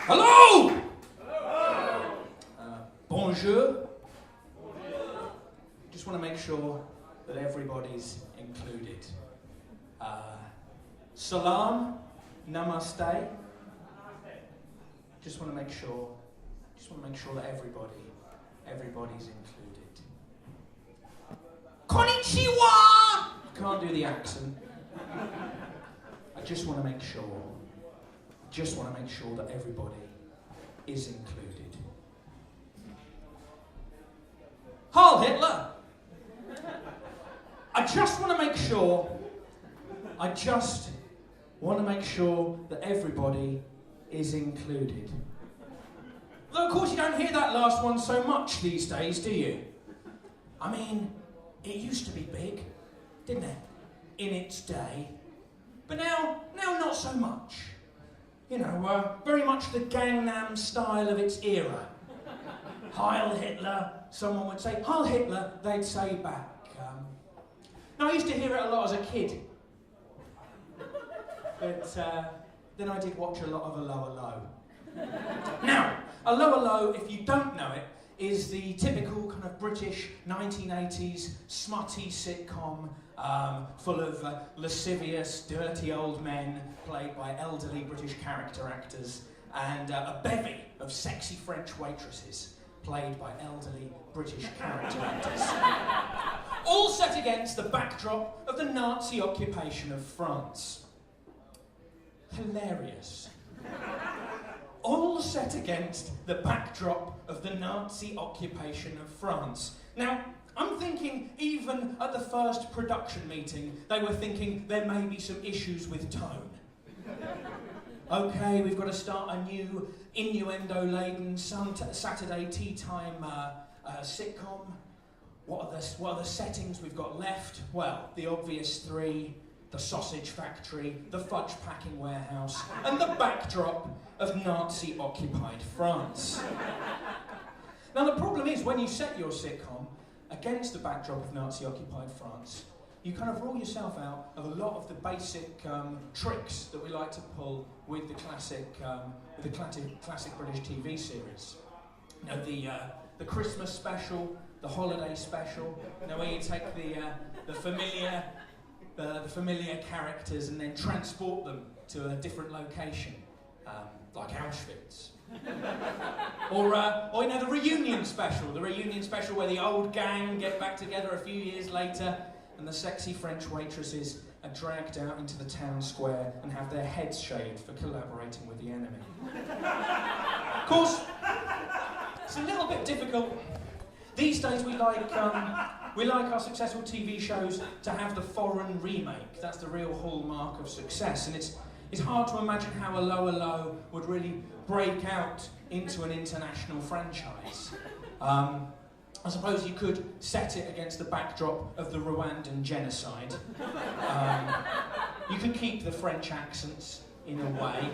Hello! Hello! Bonjour. Just want to make sure that everybody's included. Salam, namaste. Just want to make sure that everybody's included. Konnichiwa! Can't do the accent. I just want to make sure that everybody is included. Heil Hitler! I just want to make sure that everybody is included. Though of course you don't hear that last one so much these days, do you? I mean, it used to be big, didn't it? In its day. But now not so much. You know, very much the Gangnam style of its era. Heil Hitler, someone would say, Heil Hitler, they'd say back. Now I used to hear it a lot as a kid. But then I did watch a lot of A Lower Low. Now, A Lower Low, if you don't know it, is the typical kind of British 1980s smutty sitcom full of lascivious, dirty old men played by elderly British character actors and a bevy of sexy French waitresses played by elderly British character actors. All set against the backdrop of the Nazi occupation of France. Hilarious. All set against the backdrop of the Nazi occupation of France. Now, I'm thinking even at the first production meeting, they were thinking there may be some issues with tone. Okay, we've got to start a new innuendo-laden Saturday tea time sitcom. What are the settings we've got left? Well, the obvious three: the sausage factory, the fudge packing warehouse, and the backdrop of Nazi-occupied France. Now the problem is, when you set your sitcom against the backdrop of Nazi-occupied France, you kind of rule yourself out of a lot of the basic tricks that we like to pull with the classic British TV series. You know, the Christmas special, the holiday special, you know, where you take the familiar characters and then transport them to a different location, like Auschwitz. or you know, the reunion special where the old gang get back together a few years later and the sexy French waitresses are dragged out into the town square and have their heads shaved for collaborating with the enemy. Of course, it's a little bit difficult. These days we like our successful TV shows to have the foreign remake. That's the real hallmark of success, and it's hard to imagine how A Lower Low would really break out into an international franchise. I suppose you could set it against the backdrop of the Rwandan genocide. You could keep the French accents in a way,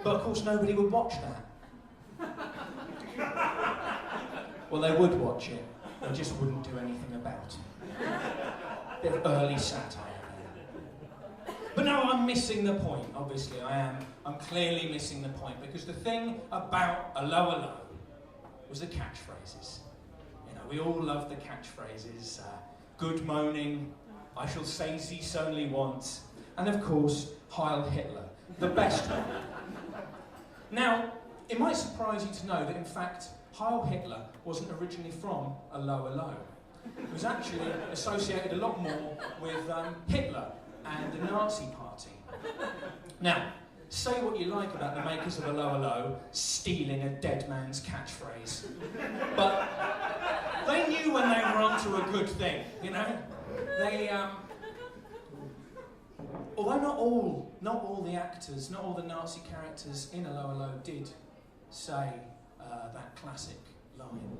but of course nobody would watch that. Well, they would watch it, they just wouldn't do anything about it. Bit of early satire there. But no, I'm missing the point, obviously I am. I'm clearly missing the point, because the thing about A Lower Low was the catchphrases. You know, we all love the catchphrases. Good moaning, I shall say this only once, and of course, Heil Hitler, the best one. Now, it might surprise you to know that in fact, Heil Hitler wasn't originally from A Lower Low. It was actually associated a lot more with Hitler and the Nazi Party. Now, say what you like about the makers of A Lower Low stealing a dead man's catchphrase, but they knew when they were onto a good thing, you know? They, although not all the actors, not all the Nazi characters in A Lower Low did say that classic line.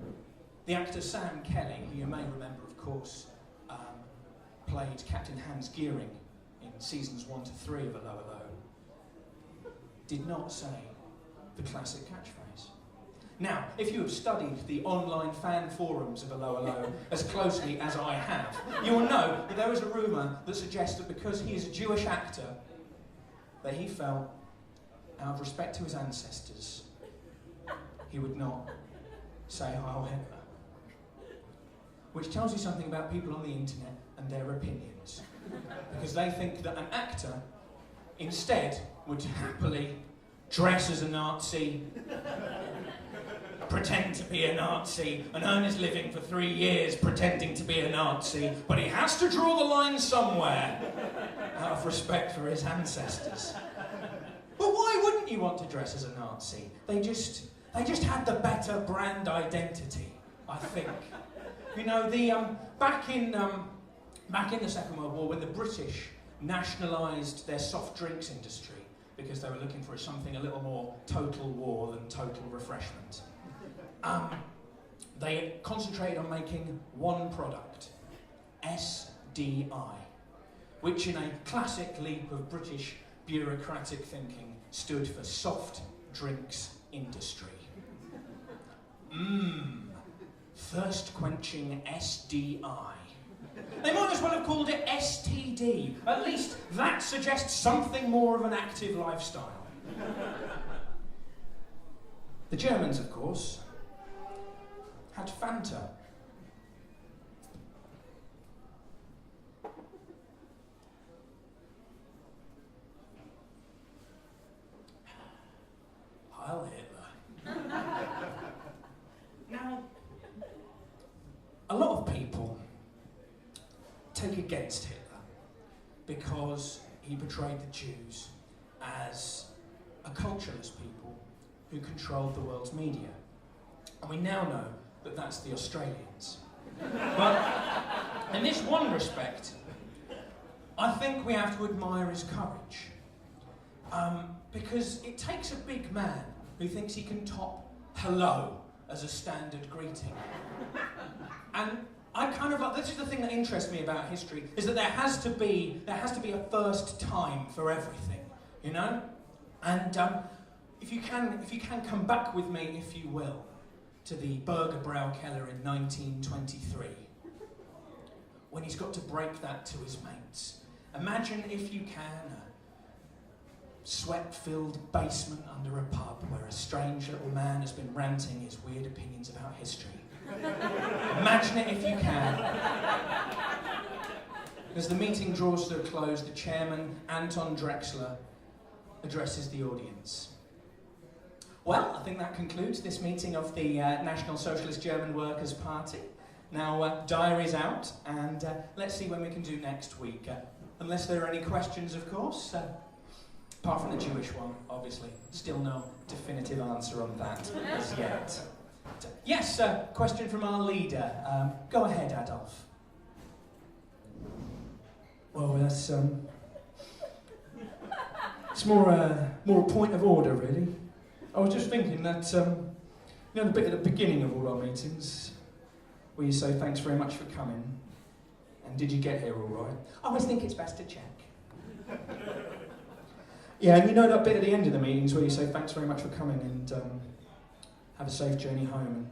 The actor Sam Kelly, who you may remember, of course, played Captain Hans Geering in seasons 1 to 3 of A Lower Low, did not say the classic catchphrase. Now, if you have studied the online fan forums of A Lower Low as closely as I have, you will know that there is a rumour that suggests that because he is a Jewish actor, that he felt out of respect to his ancestors, he would not say Heil Hitler. Which tells you something about people on the internet and their opinions. Because they think that an actor, instead, would happily dress as a Nazi, pretend to be a Nazi, and earn his living for 3 years pretending to be a Nazi, but he has to draw the line somewhere, out of respect for his ancestors. But why wouldn't you want to dress as a Nazi? They just had the better brand identity, I think. You know, back in the Second World War, when the British nationalised their soft drinks industry because they were looking for something a little more total war than total refreshment, they concentrated on making one product, SDI, which in a classic leap of British bureaucratic thinking stood for Soft Drinks Industry. Thirst-quenching SDI. They might as well have called it STD. At least that suggests something more of an active lifestyle. The Germans, of course, had Fanta. Heil Hitler. Now, a lot of people take against Hitler because he portrayed the Jews as a cultureless people who controlled the world's media. And we now know that that's the Australians. But in this one respect, I think we have to admire his courage. Because it takes a big man who thinks he can top hello as a standard greeting. And I kind of like, this is the thing that interests me about history, is that there has to be a first time for everything, you know? And if you can come back with me, if you will, to the Burger Brow Keller in 1923, when he's got to break that to his mates. Imagine, if you can, a sweat-filled basement under a pub where a strange little man has been ranting his weird opinions about history. Imagine it if you can. As the meeting draws to a close, the chairman, Anton Drexler, addresses the audience. Well, I think that concludes this meeting of the National Socialist German Workers' Party. Now, diary's out, and let's see when we can do next week. Unless there are any questions, of course. Apart from the Jewish one, obviously. Still no definitive answer on that as yet. Yes, question from our leader. Go ahead, Adolf. Well, that's it's more a point of order, really. I was just thinking that you know, the bit at the beginning of all our meetings, where you say thanks very much for coming, and did you get here all right? I always think it's best to check. Yeah, and you know that bit at the end of the meetings where you say thanks very much for coming and have a safe journey home and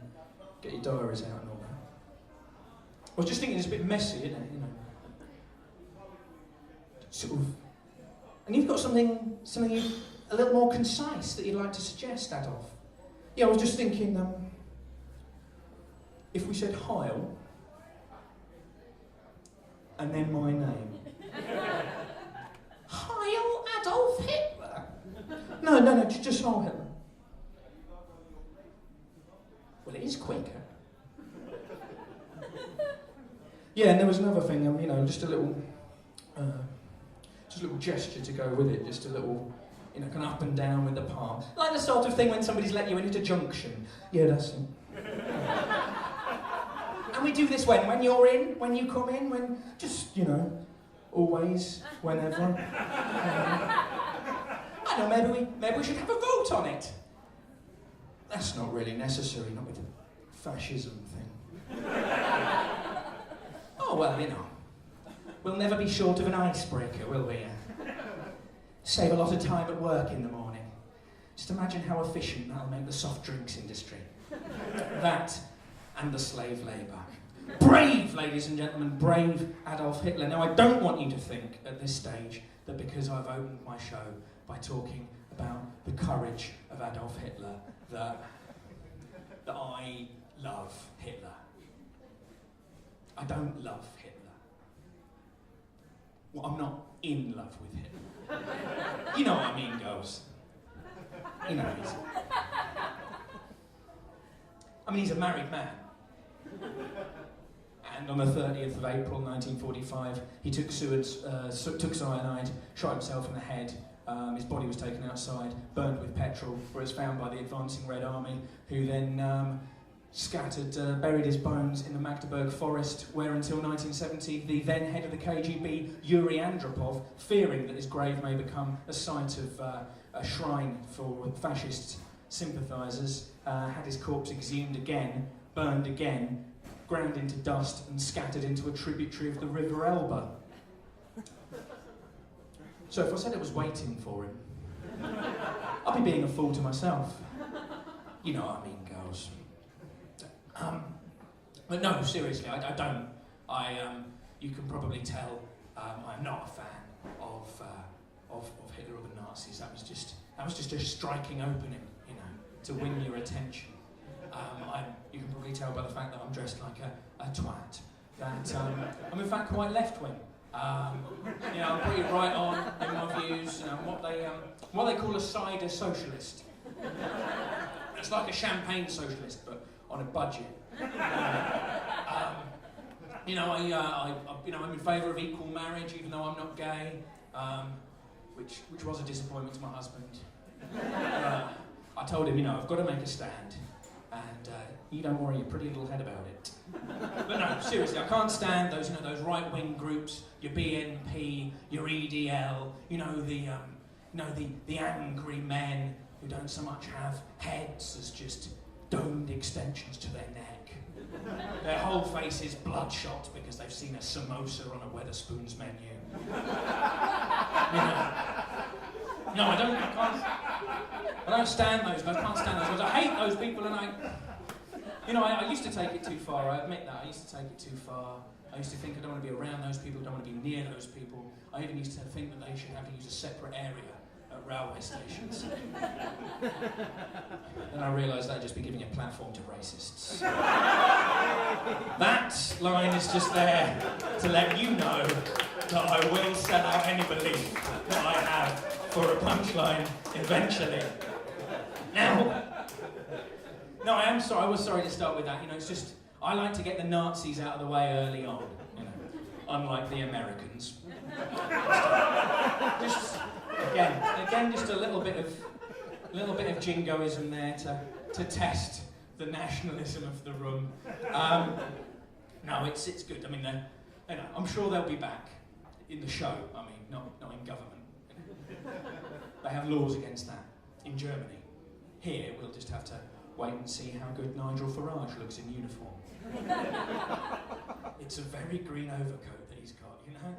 get your diaries out and all that. I was just thinking it's a bit messy, isn't it? You know, sort of. And you've got something a little more concise that you'd like to suggest, Adolf. Yeah, I was just thinking, if we said Heil and then my name. Heil Adolf Hitler? No, just Heil Hitler. Well, it is quicker. Yeah, and there was another thing, you know, just a little gesture to go with it, just a little, you know, kind of up and down with the palm. Like the sort of thing when somebody's let you in at a junction. Yeah, that's it. And we do this when you're in, when you come in, when, just, you know, always, whenever. I know, maybe we should have a vote on it. That's not really necessary, not with the fascism thing. Oh, well, you know, we'll never be short of an icebreaker, will we? Save a lot of time at work in the morning. Just imagine how efficient that'll make the soft drinks industry. That and the slave labour. Brave, ladies and gentlemen, brave Adolf Hitler. Now, I don't want you to think at this stage that because I've opened my show by talking about the courage of Adolf Hitler that I love Hitler. I don't love Hitler. Well, I'm not in love with Hitler. You know what I mean, girls. You know he's... I mean, he's a married man. And on the 30th of April 1945, he took cyanide, shot himself in the head. His body was taken outside, burned with petrol, where it was found by the advancing Red Army, who then buried his bones in the Magdeburg forest, where until 1970, the then head of the KGB, Yuri Andropov, fearing that his grave may become a site of a shrine for fascist sympathisers, had his corpse exhumed again, burned again, ground into dust and scattered into a tributary of the River Elbe. So if I said I was waiting for him, I'd be being a fool to myself. You know what I mean, girls. But no, seriously, I don't. You can probably tell I'm not a fan of Hitler or the Nazis. That was just a striking opening, you know, to win your attention. You can probably tell by the fact that I'm dressed like a twat that I'm in fact quite left-wing. You know, I'm pretty right on in my views. You know, what they call a cider socialist. It's like a champagne socialist, but on a budget. You know, I'm in favour of equal marriage, even though I'm not gay, which was a disappointment to my husband. I told him, you know, I've got to make a stand, and you don't worry your pretty little head about it. But no, seriously, I can't stand those, you know, those right-wing groups, your BNP, your EDL, you know, the angry men who don't so much have heads as just domed extensions to their neck. Their whole face is bloodshot because they've seen a samosa on a Wetherspoons menu. You know. No, I don't stand those guys. I can't stand those guys. I hate those people, and I used to take it too far. I admit that. I used to take it too far. I used to think I don't want to be around those people. I don't want to be near those people. I even used to think that they should have to use a separate area at railway stations. Then I realised that'd just be giving a platform to racists. That line is just there to let you know that I will sell out any belief that I have for a punchline eventually. Now, no, I am sorry. I was sorry to start with that. You know, it's just I like to get the Nazis out of the way early on. You know, unlike the Americans. Just again, just a little bit of jingoism there to test the nationalism of the room. No, it's good. I mean, you know, I'm sure they'll be back in the show. I mean, not in government. They have laws against that in Germany. Here, we'll just have to wait and see how good Nigel Farage looks in uniform. It's a very green overcoat that he's got, you know.